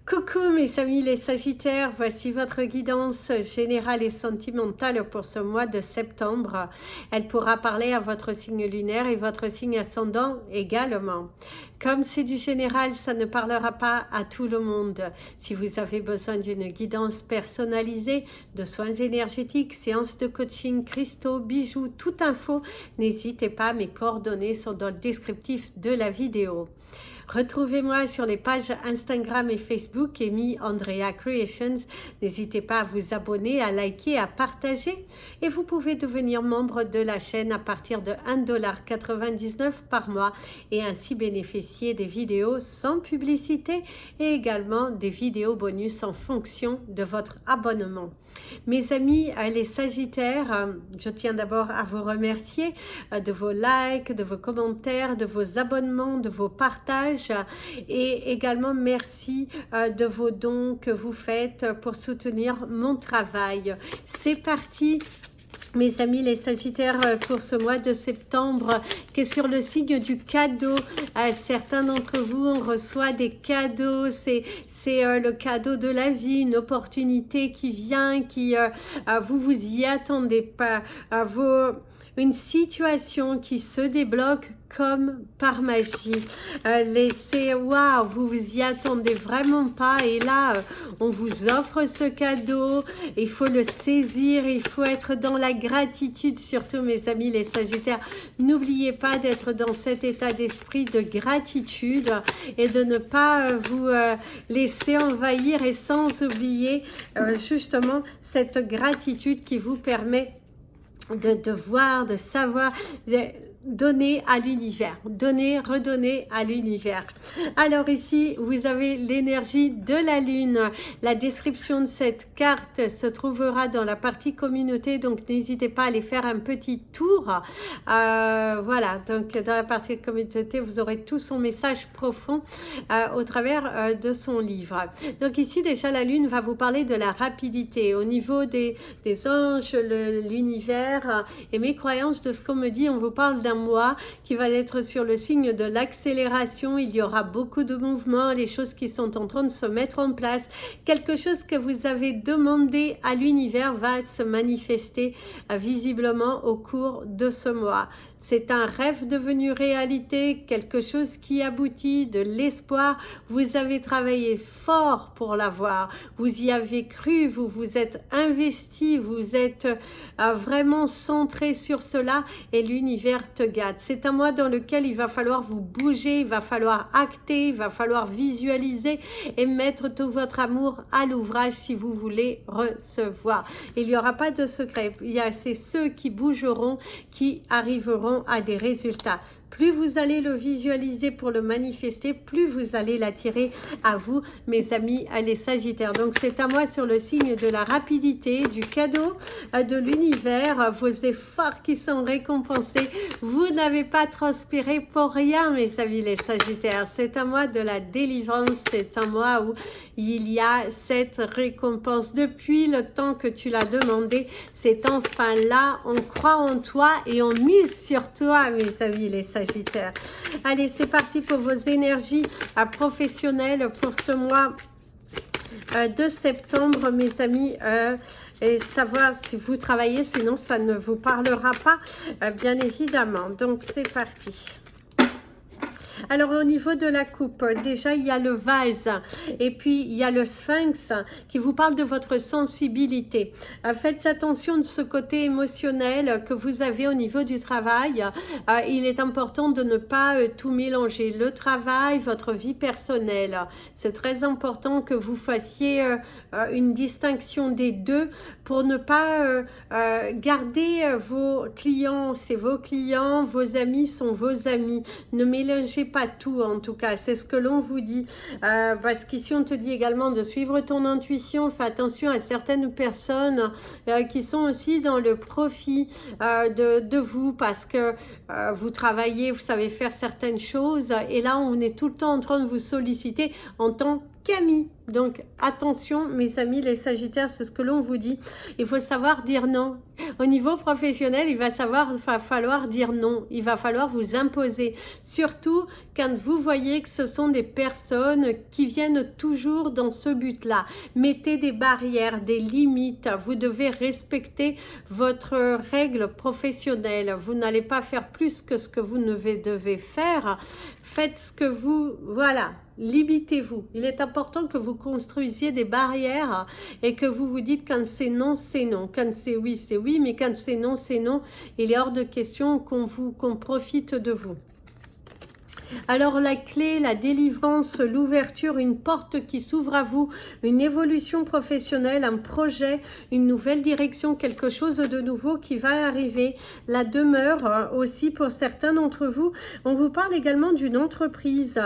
Coucou mes amis les Sagittaires, voici votre guidance générale et sentimentale pour ce mois de septembre. Elle pourra parler à votre signe lunaire et votre signe ascendant également. Comme c'est du général, ça ne parlera pas à tout le monde. Si vous avez besoin d'une guidance personnalisée, de soins énergétiques, séances de coaching, cristaux, bijoux, toute info, n'hésitez pas, mes coordonnées sont dans le descriptif de la vidéo. Retrouvez-moi sur les pages Instagram et Facebook Amy Andrea Creations. N'hésitez pas à vous abonner, à liker, à partager. Et vous pouvez devenir membre de la chaîne à partir de 1,99 $ par mois et ainsi bénéficier des vidéos sans publicité et également des vidéos bonus en fonction de votre abonnement. Mes amis, les Sagittaires, je tiens d'abord à vous remercier de vos likes, de vos commentaires, de vos abonnements, de vos partages et également merci de vos dons que vous faites pour soutenir mon travail. C'est parti! Mes amis les Sagittaires, pour ce mois de septembre qui est sur le signe du cadeau. Certains d'entre vous, on reçoit des cadeaux, c'est le cadeau de la vie, une opportunité qui vient, qui vous y attendez pas, une situation qui se débloque comme par magie. Waouh, vous vous y attendez vraiment pas et là on vous offre ce cadeau, il faut le saisir, il faut être dans la gratitude, surtout mes amis les Sagittaires. N'oubliez pas d'être dans cet état d'esprit de gratitude et de ne pas vous laisser envahir, et sans oublier justement cette gratitude qui vous permet de voir, de savoir, donner à l'univers, donner, redonner à l'univers. Alors ici, vous avez l'énergie de la lune. La description de cette carte se trouvera dans la partie communauté, donc n'hésitez pas à aller faire un petit tour. Voilà, donc dans la partie communauté, vous aurez tout son message profond au travers de son livre. Donc ici, déjà, la lune va vous parler de la rapidité au niveau des anges, l'univers et mes croyances. De ce qu'on me dit, on vous parle d'un mois qui va être sur le signe de l'accélération. Il y aura beaucoup de mouvements, les choses qui sont en train de se mettre en place. Quelque chose que vous avez demandé à l'univers va se manifester visiblement au cours de ce mois. C'est un rêve devenu réalité, quelque chose qui aboutit, de l'espoir. Vous avez travaillé fort pour l'avoir. Vous y avez cru, vous vous êtes investi, vous êtes vraiment centré sur cela et l'univers te gâte. C'est un mois dans lequel il va falloir vous bouger, il va falloir acter, il va falloir visualiser et mettre tout votre amour à l'ouvrage si vous voulez recevoir. Il n'y aura pas de secret. C'est ceux qui bougeront qui arriveront à des résultats. Plus vous allez le visualiser pour le manifester, plus vous allez l'attirer à vous, mes amis, les Sagittaires. Donc, c'est à moi sur le signe de la rapidité, du cadeau de l'univers, vos efforts qui sont récompensés. Vous n'avez pas transpiré pour rien, mes amis, les Sagittaires. C'est à moi de la délivrance, c'est un mois où il y a cette récompense. Depuis le temps que tu l'as demandé, c'est enfin là. On croit en toi et on mise sur toi, mes amis, les Sagittaires. Allez, c'est parti pour vos énergies professionnelles pour ce mois de septembre, mes amis. Et savoir si vous travaillez, sinon ça ne vous parlera pas, bien évidemment. Donc, c'est parti. Alors au niveau de la coupe, déjà il y a le vase et puis il y a le sphinx qui vous parle de votre sensibilité. Faites attention de ce côté émotionnel que vous avez au niveau du travail. Il est important de ne pas tout mélanger. Le travail, votre vie personnelle. C'est très important que vous fassiez une distinction des deux pour ne pas garder vos clients, c'est vos clients, vos amis sont vos amis. Ne mélangez pas tout, en tout cas, c'est ce que l'on vous dit, parce qu'ici on te dit également de suivre ton intuition. Fais attention à certaines personnes qui sont aussi dans le profit de vous, parce que vous travaillez, vous savez faire certaines choses, et là on est tout le temps en train de vous solliciter en tant Camille. Donc attention mes amis les Sagittaires, c'est ce que l'on vous dit. Il faut savoir dire non. Au niveau professionnel, il va falloir dire non. Il va falloir vous imposer. Surtout quand vous voyez que ce sont des personnes qui viennent toujours dans ce but-là. Mettez des barrières, des limites. Vous devez respecter votre règle professionnelle. Vous n'allez pas faire plus que ce que vous ne devez faire. Faites ce que vous... Voilà. Limitez-vous. Il est important que vous construisiez des barrières et que vous vous dites quand c'est non, c'est non. Quand c'est oui, mais quand c'est non, c'est non. Il est hors de question qu'on profite de vous. Alors la clé, la délivrance, l'ouverture, une porte qui s'ouvre à vous, une évolution professionnelle, un projet, une nouvelle direction, quelque chose de nouveau qui va arriver. La demeure aussi pour certains d'entre vous. On vous parle également d'une entreprise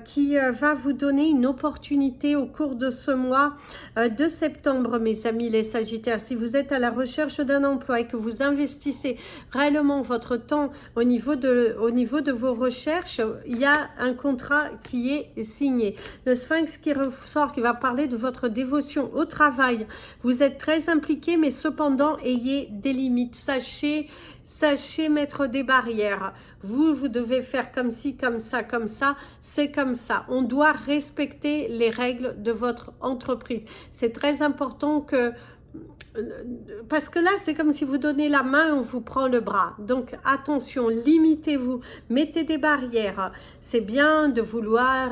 qui va vous donner une opportunité au cours de ce mois de septembre, mes amis les Sagittaires. Si vous êtes à la recherche d'un emploi et que vous investissez réellement votre temps au niveau de vos recherches, il y a un contrat qui est signé. Le Sphinx qui ressort, qui va parler de votre dévotion au travail. Vous êtes très impliqué, mais cependant, ayez des limites. Sachez mettre des barrières. Vous devez faire comme ci, comme ça, c'est comme ça. On doit respecter les règles de votre entreprise. C'est très important que... Parce que là, c'est comme si vous donnez la main, on vous prend le bras. Donc, attention, limitez-vous, mettez des barrières. C'est bien de vouloir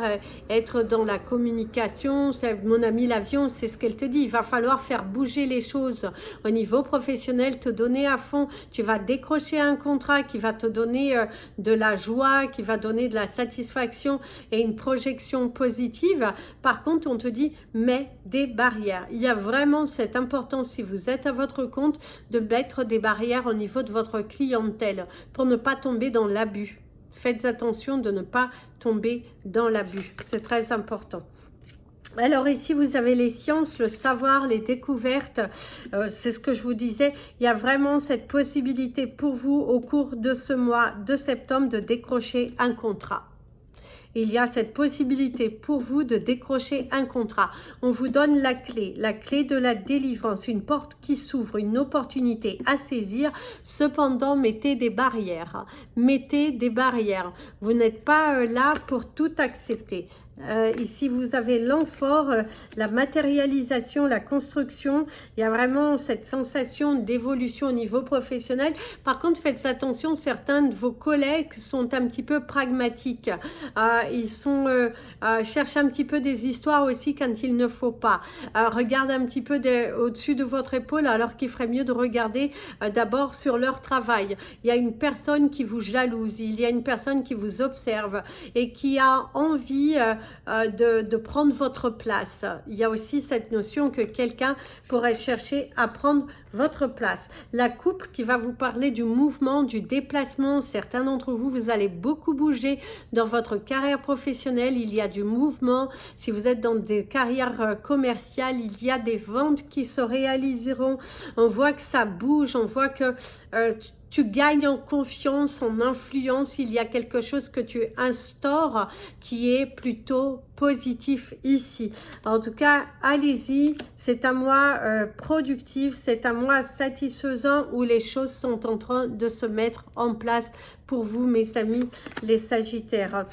être dans la communication. Mon ami l'avion, c'est ce qu'elle te dit. Il va falloir faire bouger les choses au niveau professionnel, te donner à fond. Tu vas décrocher un contrat qui va te donner de la joie, qui va donner de la satisfaction et une projection positive. Par contre, on te dit, mets des barrières. Il y a vraiment cette importance, si vous êtes à votre compte, de mettre des barrières au niveau de votre clientèle pour ne pas tomber dans l'abus. Faites attention de ne pas tomber dans l'abus. C'est très important. Alors ici, vous avez les sciences, le savoir, les découvertes. C'est ce que je vous disais. Il y a vraiment cette possibilité pour vous au cours de ce mois de septembre de décrocher un contrat. Il y a cette possibilité pour vous de décrocher un contrat. On vous donne la clé de la délivrance, une porte qui s'ouvre, une opportunité à saisir. Cependant, mettez des barrières. Mettez des barrières. Vous n'êtes pas là pour tout accepter. Ici, vous avez l'amphore, la matérialisation, la construction. Il y a vraiment cette sensation d'évolution au niveau professionnel. Par contre, faites attention, certains de vos collègues sont un petit peu pragmatiques. Ils cherchent un petit peu des histoires aussi quand il ne faut pas. Regardent un petit peu au-dessus de votre épaule alors qu'il ferait mieux de regarder d'abord sur leur travail. Il y a une personne qui vous jalouse, il y a une personne qui vous observe et qui a envie de prendre votre place. Il y a aussi cette notion que quelqu'un pourrait chercher à prendre votre place. La coupe qui va vous parler du mouvement, du déplacement. Certains d'entre vous, vous allez beaucoup bouger dans votre carrière professionnelle. Il y a du mouvement. Si vous êtes dans des carrières commerciales, il y a des ventes qui se réaliseront. On voit que ça bouge, on voit que tu gagnes en confiance, en influence. Il y a quelque chose que tu instaures qui est plutôt positif ici. En tout cas, allez-y. C'est un mois productif, c'est un mois satisfaisant où les choses sont en train de se mettre en place pour vous, mes amis, les Sagittaires.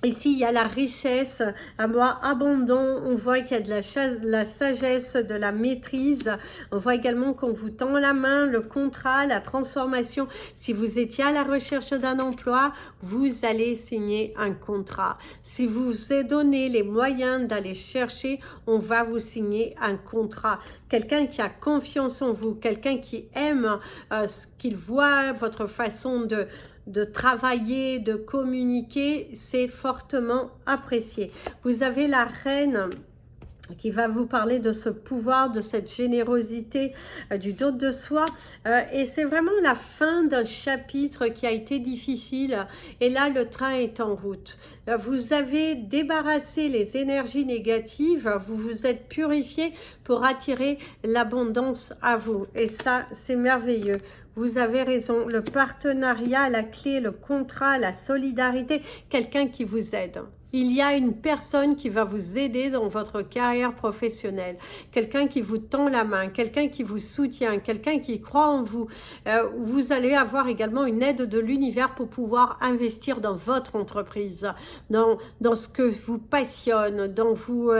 Ici, il y a la richesse, un mois abondant. On voit qu'il y a de la sagesse, de la maîtrise. On voit également qu'on vous tend la main, le contrat, la transformation. Si vous étiez à la recherche d'un emploi, vous allez signer un contrat. Si vous vous êtes donné les moyens d'aller chercher, on va vous signer un contrat. Quelqu'un qui a confiance en vous, quelqu'un qui aime ce qu'il voit, votre façon de travailler, de communiquer, c'est fortement apprécié. Vous avez la reine qui va vous parler de ce pouvoir, de cette générosité, du don de soi. Et c'est vraiment la fin d'un chapitre qui a été difficile. Et là, le train est en route. Vous avez débarrassé les énergies négatives, vous vous êtes purifié pour attirer l'abondance à vous. Et ça, c'est merveilleux. Vous avez raison, le partenariat, la clé, le contrat, la solidarité, quelqu'un qui vous aide. il y a une personne qui va vous aider dans votre carrière professionnelle, quelqu'un qui vous tend la main, quelqu'un qui vous soutient, quelqu'un qui croit en vous. Vous allez avoir également une aide de l'univers pour pouvoir investir dans votre entreprise, dans ce que vous passionne, dans vous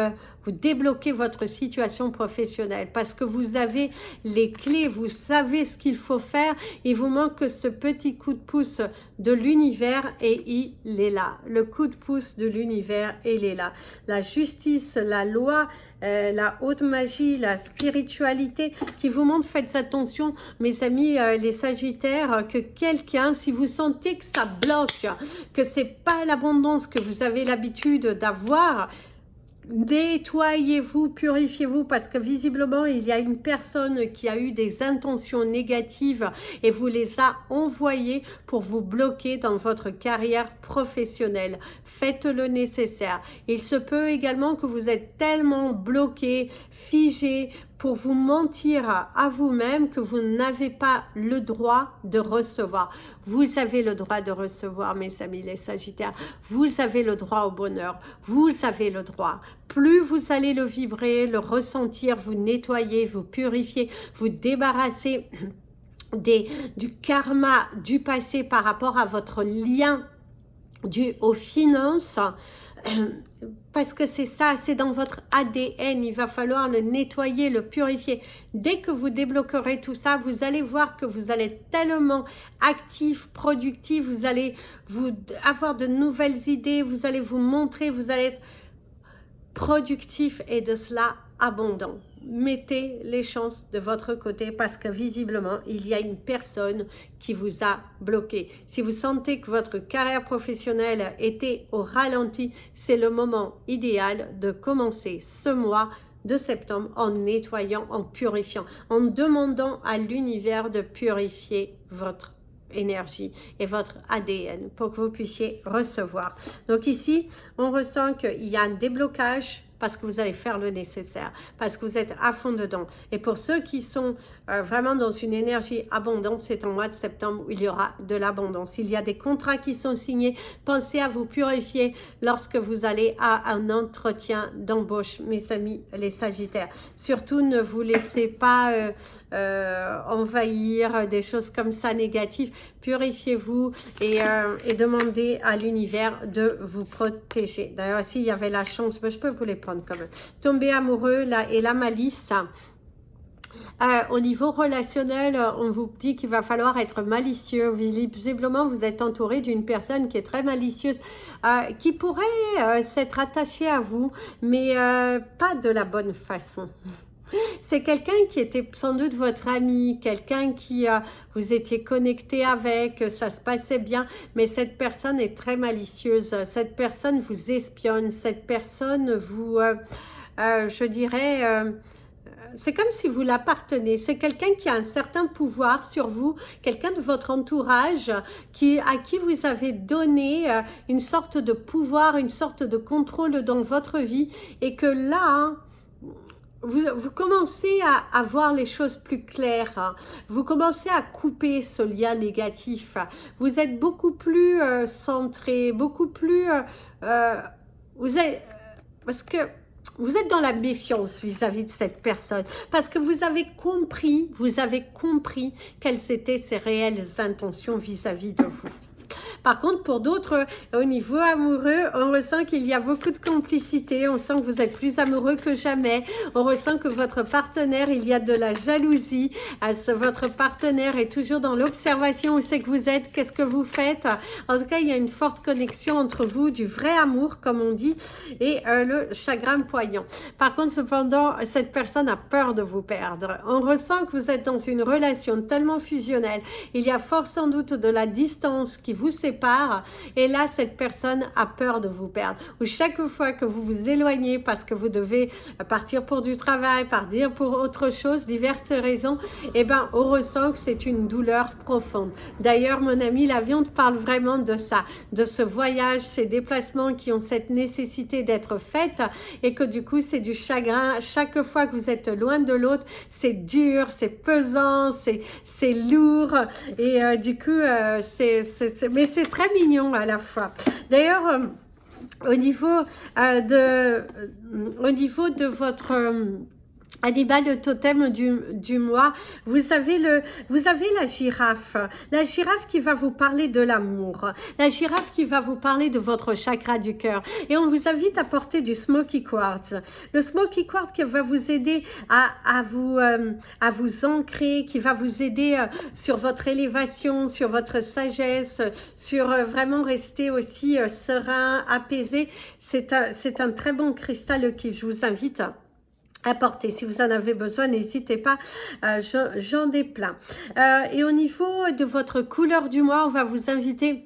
débloquez votre situation professionnelle parce que vous avez les clés, vous savez ce qu'il faut faire. Il vous manque que ce petit coup de pouce de l'univers et il est là. Le coup de pouce de l'univers, il est là. La justice, la loi, la haute magie, la spiritualité qui vous montre, faites attention mes amis les sagittaires, que quelqu'un, si vous sentez que ça bloque, que c'est pas l'abondance que vous avez l'habitude d'avoir, nettoyez-vous, purifiez-vous parce que visiblement il y a une personne qui a eu des intentions négatives et vous les a envoyées pour vous bloquer dans votre carrière professionnelle. Faites le nécessaire. Il se peut également que vous êtes tellement bloqué, figé, pour vous mentir à vous-même que vous n'avez pas le droit de recevoir. Vous avez le droit de recevoir, mes amis les sagittaires. Vous avez le droit au bonheur. Vous avez le droit. Plus vous allez le vibrer, le ressentir, vous nettoyer, vous purifier, vous débarrasser du karma du passé par rapport à votre lien dû aux finances, parce que c'est ça, c'est dans votre ADN, il va falloir le nettoyer, le purifier. Dès que vous débloquerez tout ça, vous allez voir que vous allez être tellement actif, productif, vous allez avoir de nouvelles idées, vous allez vous montrer, vous allez être productif et de cela abondant. Mettez les chances de votre côté parce que visiblement, il y a une personne qui vous a bloqué. Si vous sentez que votre carrière professionnelle était au ralenti, c'est le moment idéal de commencer ce mois de septembre en nettoyant, en purifiant, en demandant à l'univers de purifier votre énergie et votre ADN pour que vous puissiez recevoir. Donc ici, on ressent qu'il y a un déblocage parce que vous allez faire le nécessaire, parce que vous êtes à fond dedans. Et pour ceux qui sont vraiment dans une énergie abondante, c'est en mois de septembre où il y aura de l'abondance. Il y a des contrats qui sont signés. Pensez à vous purifier lorsque vous allez à un entretien d'embauche, mes amis les sagittaires. Surtout, ne vous laissez pas envahir des choses comme ça négatives. Purifiez-vous et demandez à l'univers de vous protéger. D'ailleurs, s'il y avait la chance, je peux vous les prendre quand même. Tomber amoureux là, et la malice. Au niveau relationnel, on vous dit qu'il va falloir être malicieux. Visiblement, vous êtes entouré d'une personne qui est très malicieuse, qui pourrait s'être attachée à vous, mais pas de la bonne façon. C'est quelqu'un qui était sans doute votre ami, quelqu'un qui vous étiez connecté avec, ça se passait bien, mais cette personne est très malicieuse, cette personne vous espionne, cette personne vous, je dirais, c'est comme si vous l'appartenez, c'est quelqu'un qui a un certain pouvoir sur vous, quelqu'un de votre entourage à qui vous avez donné une sorte de pouvoir, une sorte de contrôle dans votre vie et que là, vous commencez à voir les choses plus claires, vous commencez à couper ce lien négatif, vous êtes beaucoup plus centré, beaucoup plus, parce que vous êtes dans la méfiance vis-à-vis de cette personne, parce que vous avez compris quelles étaient ses réelles intentions vis-à-vis de vous. Par contre, pour d'autres, au niveau amoureux, on ressent qu'il y a beaucoup de complicité, on sent que vous êtes plus amoureux que jamais, on ressent que votre partenaire, il y a de la jalousie, votre partenaire est toujours dans l'observation, où c'est que vous êtes, qu'est-ce que vous faites. En tout cas, il y a une forte connexion entre vous, du vrai amour, comme on dit, et le chagrin poignant. Par contre, cependant, cette personne a peur de vous perdre. On ressent que vous êtes dans une relation tellement fusionnelle, il y a fort sans doute de la distance qui vous sépare et là cette personne a peur de vous perdre, ou chaque fois que vous vous éloignez parce que vous devez partir pour du travail, partir pour autre chose, diverses raisons, et ben on ressent que c'est une douleur profonde. D'ailleurs mon ami, la viande parle vraiment de ça, de ce voyage, ces déplacements qui ont cette nécessité d'être faits et que du coup c'est du chagrin chaque fois que vous êtes loin de l'autre, c'est dur, c'est pesant, c'est lourd et du coup mais c'est très mignon à la fois. D'ailleurs, au niveau de votre animal totem du mois, vous avez la girafe qui va vous parler de l'amour, la girafe qui va vous parler de votre chakra du cœur, et on vous invite à porter du smoky quartz. Le smoky quartz qui va vous aider à vous ancrer, qui va vous aider sur votre élévation, sur votre sagesse, sur vraiment rester aussi serein, apaisé. C'est un très bon cristal que je vous invite apporter. Si vous en avez besoin, n'hésitez pas, j'en ai plein. Et au niveau de votre couleur du mois, on va vous inviter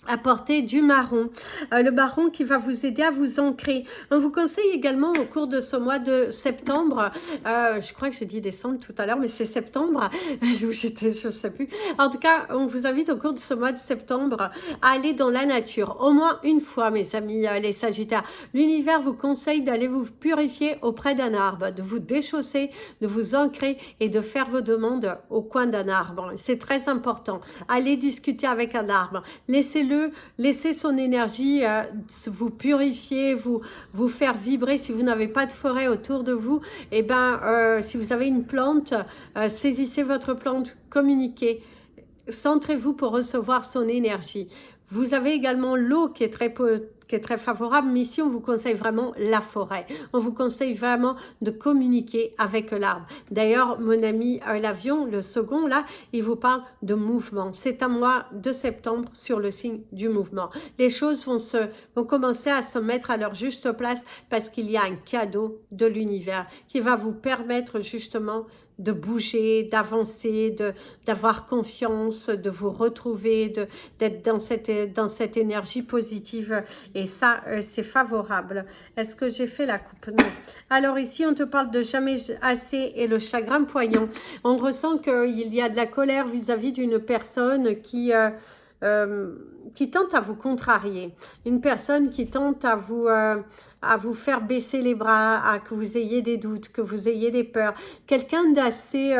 à porter du marron, le marron qui va vous aider à vous ancrer. On vous conseille également au cours de ce mois de septembre, je crois que j'ai dit décembre tout à l'heure, mais c'est septembre, je sais plus. En tout cas, on vous invite au cours de ce mois de septembre à aller dans la nature, au moins une fois, mes amis les Sagittaires. L'univers vous conseille d'aller vous purifier auprès d'un arbre, de vous déchausser, de vous ancrer et de faire vos demandes au coin d'un arbre. C'est très important. Allez discuter avec un arbre, laissez son énergie vous purifier, vous faire vibrer. Si vous n'avez pas de forêt autour de vous, et si vous avez une plante, saisissez votre plante, communiquez, centrez-vous pour recevoir son énergie. Vous avez également l'eau qui est très favorable, mais ici on vous conseille vraiment la forêt. On vous conseille vraiment de communiquer avec l'arbre. D'ailleurs, mon ami l'avion, le second là, il vous parle de mouvement. C'est un mois de septembre sur le signe du mouvement. Les choses vont commencer à se mettre à leur juste place parce qu'il y a un cadeau de l'univers qui va vous permettre justement de bouger, d'avancer, d'avoir confiance, de vous retrouver, d'être dans cette énergie positive. Et ça, c'est favorable. Est-ce que j'ai fait la coupe? Non. Alors ici, on te parle de jamais assez et le chagrin poignant. On ressent qu'il y a de la colère vis-à-vis d'une personne qui tente à vous contrarier. Une personne qui tente à vous faire baisser les bras, à que vous ayez des doutes, que vous ayez des peurs. Quelqu'un d'assez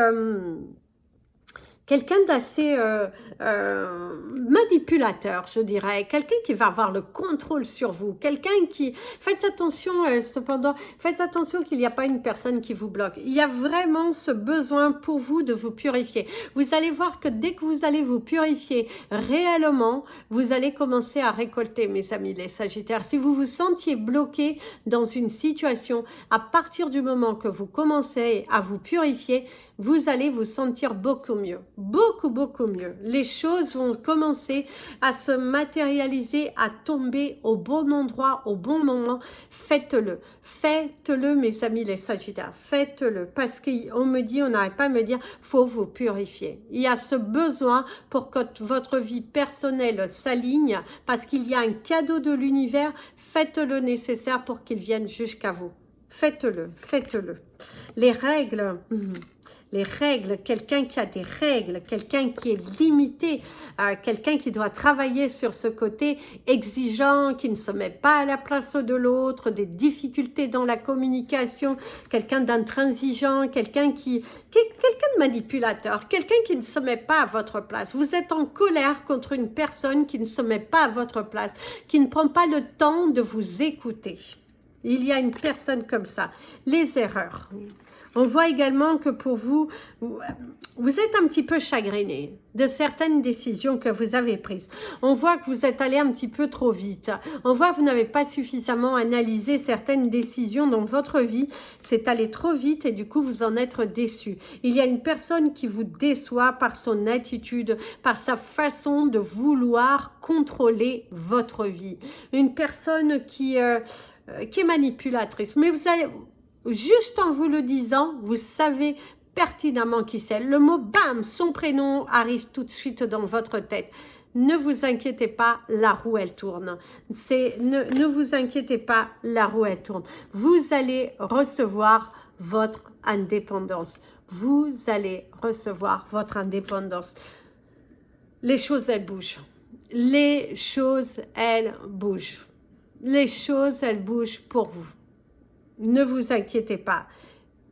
manipulateur, je dirais, quelqu'un qui va avoir le contrôle sur vous, quelqu'un qui, faites attention cependant, faites attention qu'il n'y a pas une personne qui vous bloque, il y a vraiment ce besoin pour vous de vous purifier. Vous allez voir que dès que vous allez vous purifier réellement, vous allez commencer à récolter, mes amis les Sagittaires. Si vous vous sentiez bloqué dans une situation, à partir du moment que vous commencez à vous purifier, vous allez vous sentir beaucoup mieux, beaucoup mieux. Les choses vont commencer à se matérialiser, à tomber au bon endroit, au bon moment. Faites-le, faites-le mes amis les Sagittaires, faites-le. Parce qu'on me dit, on n'arrête pas de me dire, faut vous purifier. Il y a ce besoin pour que votre vie personnelle s'aligne, parce qu'il y a un cadeau de l'univers. Faites le nécessaire pour qu'il vienne jusqu'à vous. Faites-le, faites-le. Les règles... Les règles, quelqu'un qui a des règles, quelqu'un qui est limité, quelqu'un qui doit travailler sur ce côté exigeant, qui ne se met pas à la place de l'autre, des difficultés dans la communication, quelqu'un d'intransigeant, quelqu'un de manipulateur, quelqu'un qui ne se met pas à votre place. Vous êtes en colère contre une personne qui ne se met pas à votre place, qui ne prend pas le temps de vous écouter. Il y a une personne comme ça. Les erreurs. On voit également que pour vous, vous êtes un petit peu chagriné de certaines décisions que vous avez prises. On voit que vous êtes allé un petit peu trop vite. On voit que vous n'avez pas suffisamment analysé certaines décisions dans votre vie. C'est allé trop vite et du coup, vous en êtes déçu. Il y a une personne qui vous déçoit par son attitude, par sa façon de vouloir contrôler votre vie. Une personne qui est manipulatrice. Mais vous allez... Juste en vous le disant, vous savez pertinemment qui c'est. Le mot bam, son prénom arrive tout de suite dans votre tête. Ne vous inquiétez pas, la roue elle tourne. Ne vous inquiétez pas, la roue elle tourne. Vous allez recevoir votre indépendance. Vous allez recevoir votre indépendance. Les choses elles bougent. Les choses elles bougent. Les choses elles bougent pour vous. Ne vous inquiétez pas.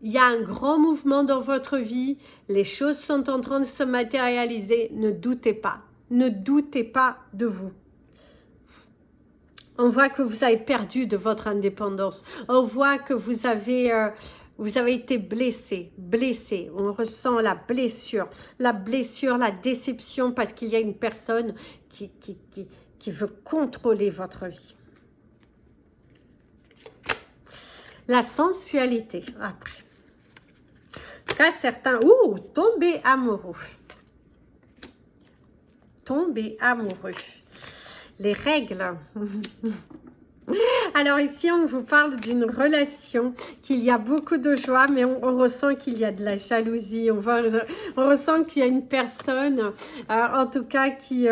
Il y a un grand mouvement dans votre vie. Les choses sont en train de se matérialiser. Ne doutez pas. Ne doutez pas de vous. On voit que vous avez perdu de votre indépendance. On voit que vous avez été blessé, blessé. On ressent la blessure, la déception parce qu'il y a une personne qui veut contrôler votre vie. La sensualité, après. En tout cas, certains... Ouh, tomber amoureux. Tomber amoureux. Les règles. Alors ici, on vous parle d'une relation, qu'il y a beaucoup de joie, mais on ressent qu'il y a de la jalousie. On ressent qu'il y a une personne, en tout cas, qui...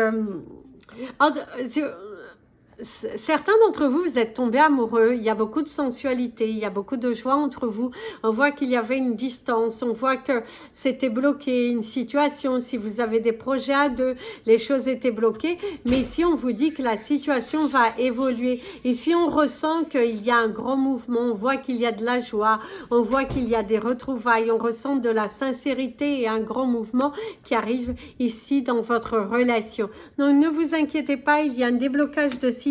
certains d'entre vous, vous êtes tombés amoureux, il y a beaucoup de sensualité, il y a beaucoup de joie entre vous, on voit qu'il y avait une distance, on voit que c'était bloqué, une situation, si vous avez des projets à deux, les choses étaient bloquées, mais ici on vous dit que la situation va évoluer, ici on ressent qu'il y a un grand mouvement, on voit qu'il y a de la joie, on voit qu'il y a des retrouvailles, on ressent de la sincérité et un grand mouvement qui arrive ici dans votre relation. Donc ne vous inquiétez pas, il y a un déblocage de situation,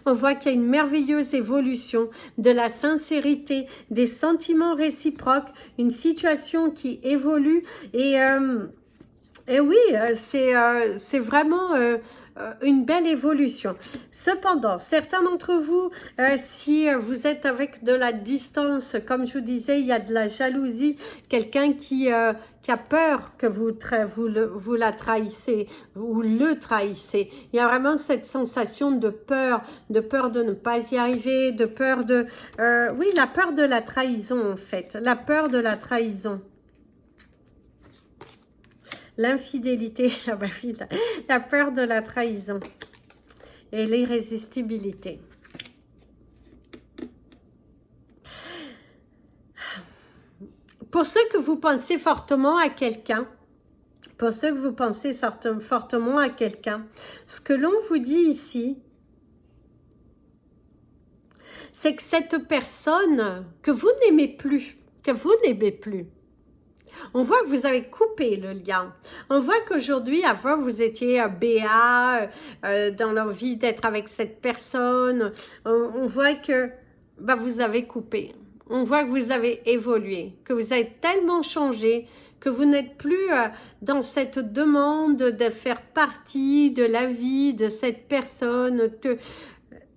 on voit qu'il y a une merveilleuse évolution de la sincérité, des sentiments réciproques, une situation qui évolue et oui, c'est vraiment une belle évolution. Cependant, certains d'entre vous, si vous êtes avec de la distance, comme je vous disais, il y a de la jalousie, quelqu'un qui a peur que vous la trahissez ou le trahissez. Il y a vraiment cette sensation de peur de ne pas y arriver, de peur de... oui, la peur de la trahison en fait, la peur de la trahison. L'infidélité, ah bah oui, la peur de la trahison et l'irrésistibilité. Pour ceux que vous pensez fortement à quelqu'un, ce que l'on vous dit ici, c'est que cette personne que vous n'aimez plus, on voit que vous avez coupé le lien. On voit qu'aujourd'hui, avant, vous étiez béat, dans l'envie d'être avec cette personne. On voit que vous avez coupé. On voit que vous avez évolué, que vous avez tellement changé, que vous n'êtes plus dans cette demande de faire partie de la vie de cette personne.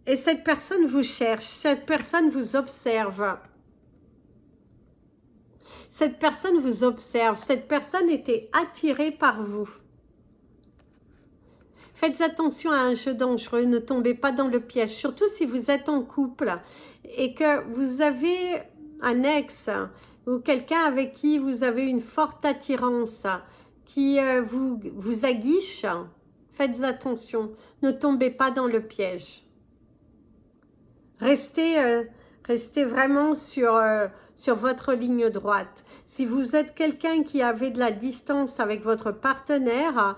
Et cette personne vous cherche, cette personne vous observe. Cette personne vous observe, cette personne était attirée par vous. Faites attention à un jeu dangereux, ne tombez pas dans le piège, surtout si vous êtes en couple et que vous avez un ex ou quelqu'un avec qui vous avez une forte attirance, qui vous aguiche. Faites attention, ne tombez pas dans le piège. Restez vraiment sur votre ligne droite. Si vous êtes quelqu'un qui avait de la distance avec votre partenaire,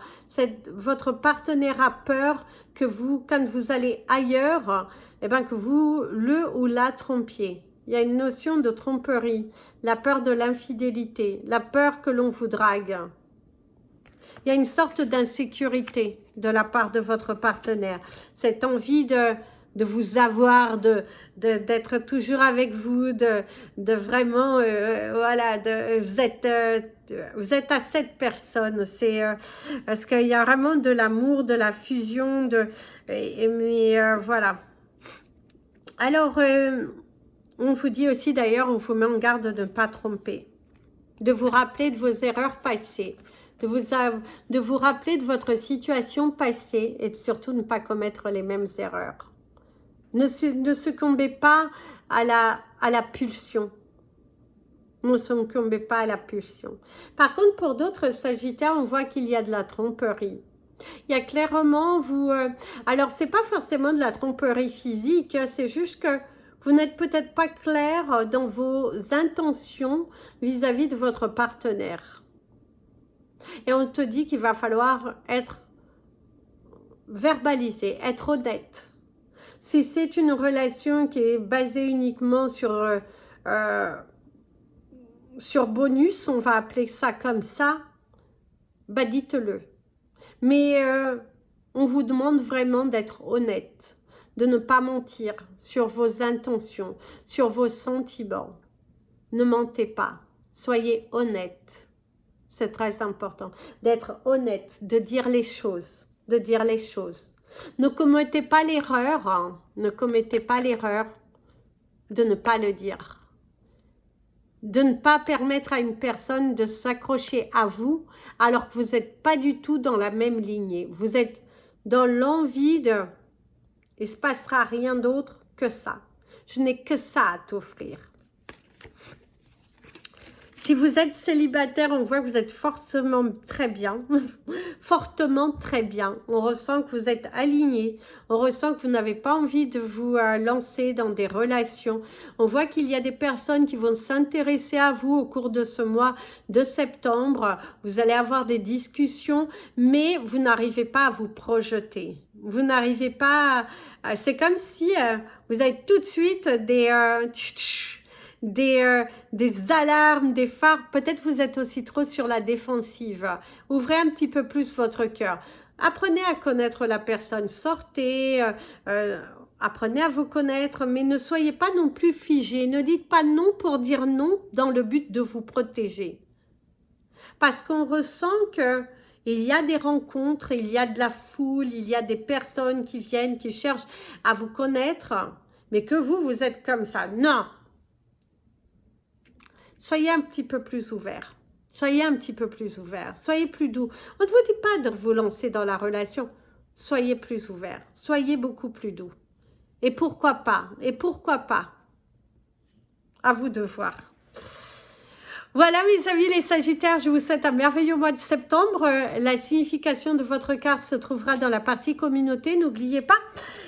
votre partenaire a peur que vous, quand vous allez ailleurs, que vous le ou la trompiez. Il y a une notion de tromperie, la peur de l'infidélité, la peur que l'on vous drague. Il y a une sorte d'insécurité de la part de votre partenaire, cette envie de vous avoir, d'être toujours avec vous, de vraiment, voilà, vous êtes à cette personne, c'est parce qu'il y a vraiment de l'amour, de la fusion, mais voilà. Alors, on vous dit aussi d'ailleurs, on vous met en garde de ne pas tromper, de vous rappeler de vos erreurs passées, de vous rappeler de votre situation passée et de surtout ne pas commettre les mêmes erreurs. Ne succombez pas à la pulsion. Ne succombez pas à la pulsion. Par contre, pour d'autres Sagittaires, on voit qu'il y a de la tromperie. Il y a clairement, alors, c'est pas forcément de la tromperie physique, c'est juste que vous n'êtes peut-être pas clair dans vos intentions vis-à-vis de votre partenaire. Et on te dit qu'il va falloir être verbalisé, être honnête. Si c'est une relation qui est basée uniquement sur bonus, on va appeler ça comme ça, dites-le. Mais on vous demande vraiment d'être honnête, de ne pas mentir sur vos intentions, sur vos sentiments. Ne mentez pas, soyez honnête. C'est très important d'être honnête, de dire les choses, de dire les choses. Ne commettez pas l'erreur, ne commettez pas l'erreur de ne pas le dire. De ne pas permettre à une personne de s'accrocher à vous alors que vous n'êtes pas du tout dans la même lignée. Vous êtes dans l'envie de... Il ne se passera rien d'autre que ça. Je n'ai que ça à t'offrir. Si vous êtes célibataire, on voit que vous êtes forcément très bien, fortement très bien. On ressent que vous êtes aligné, on ressent que vous n'avez pas envie de vous lancer dans des relations. On voit qu'il y a des personnes qui vont s'intéresser à vous au cours de ce mois de septembre. Vous allez avoir des discussions, mais vous n'arrivez pas à vous projeter. Vous n'arrivez pas à... C'est comme si vous avez tout de suite des alarmes, des phares. Peut-être vous êtes aussi trop sur la défensive. Ouvrez un petit peu plus votre cœur. Apprenez à connaître la personne. Sortez, apprenez à vous connaître, mais ne soyez pas non plus figé. Ne dites pas non pour dire non dans le but de vous protéger. Parce qu'on ressent que il y a des rencontres, il y a de la foule, il y a des personnes qui viennent, qui cherchent à vous connaître, mais que vous êtes comme ça. Non! Soyez un petit peu plus ouvert. Soyez un petit peu plus ouvert. Soyez plus doux. On ne vous dit pas de vous lancer dans la relation. Soyez plus ouvert. Soyez beaucoup plus doux. Et pourquoi pas? Et pourquoi pas? À vous de voir. Voilà mes amis les Sagittaires, je vous souhaite un merveilleux mois de septembre. La signification de votre carte se trouvera dans la partie communauté, n'oubliez pas.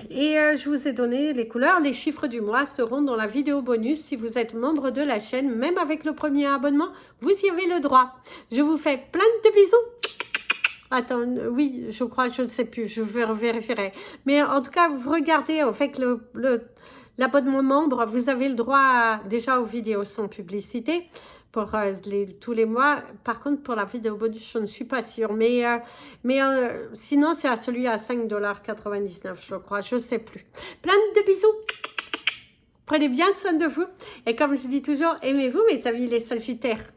Et je vous ai donné les couleurs, les chiffres du mois seront dans la vidéo bonus. Si vous êtes membre de la chaîne, même avec le premier abonnement, vous y avez le droit. Je vous fais plein de bisous. Attends, oui, je crois, je ne sais plus, je vérifierai. Mais en tout cas, vous regardez, au fait que l'abonnement membre, vous avez le droit déjà aux vidéos sans publicité pour tous les mois. Par contre, pour la vidéo bonus, je ne suis pas sûre. Mais sinon, c'est à celui à 5,99 $, je crois. Je ne sais plus. Plein de bisous. Prenez bien soin de vous. Et comme je dis toujours, aimez-vous, mes amis les Sagittaires.